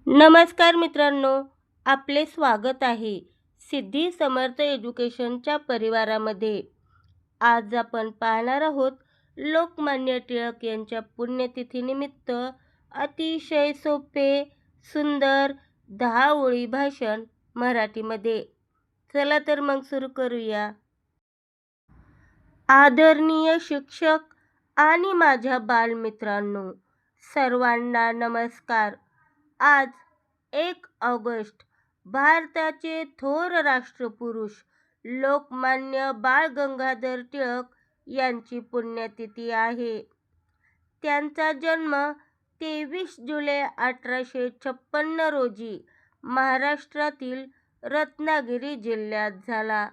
नमस्कार मित्रांनो, आपले स्वागत आहे सिद्धी समर्थ एज्युकेशनच्या परिवारामध्ये. आज आपण पाहणार आहोत लोकमान्य टिळक यांच्या पुण्यतिथीनिमित्त अतिशय सोपे, सुंदर 10 ओळी भाषण मराठीमध्ये. चला तर मग सुरू करूया. आदरणीय शिक्षक आणि माझ्या बालमित्रांनो, सर्वांना नमस्कार. आज 1 ऑगस्ट भारताचे थोर राष्ट्रपुरुष लोकमान्य बाळ गंगाधर टिळक यांची पुण्यतिथी आहे. त्यांचा जन्म 23 जुलै 1856 रोजी महाराष्ट्रातील रत्नागिरी जिल्ह्यात झाला.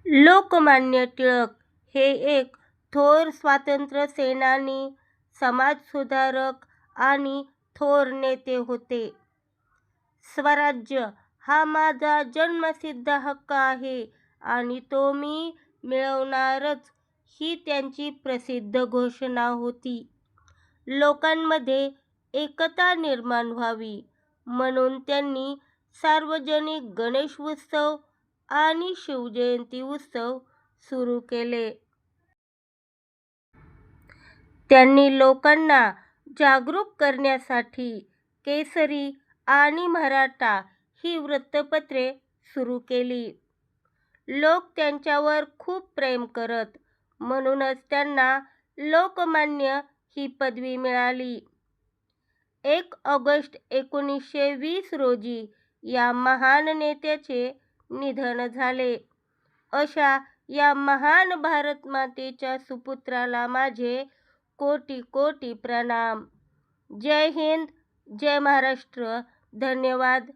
लोकमान्य टिळक हे एक थोर स्वातंत्र्य सेनानी, समाजसुधारक आणि थोर नेते होते. स्वराज्य हा माझा जन्मसिद्ध हक्क आहे आणि तो मी मिळवणारच, ही त्यांची प्रसिद्ध घोषणा होती. लोकांमध्ये एकता निर्माण व्हावी म्हणून त्यांनी सार्वजनिक गणेश उत्सव आणि शिवजयंती उत्सव सुरू केले. त्यांनी लोकांना जागरूक करण्यासाठी केसरी आणि मराठा ही वृत्तपत्रे सुरू केली. लोक त्यांच्यावर खूप प्रेम करत, म्हणूनच त्यांना लोकमान्य ही पदवी मिळाली. 1 ऑगस्ट 1920 रोजी या महान नेत्याचे निधन झाले. अशा या महान भारतमातेच्या सुपुत्राला माझे कोटी कोटी प्रणाम. जय हिंद, जय महाराष्ट्र. धन्यवाद.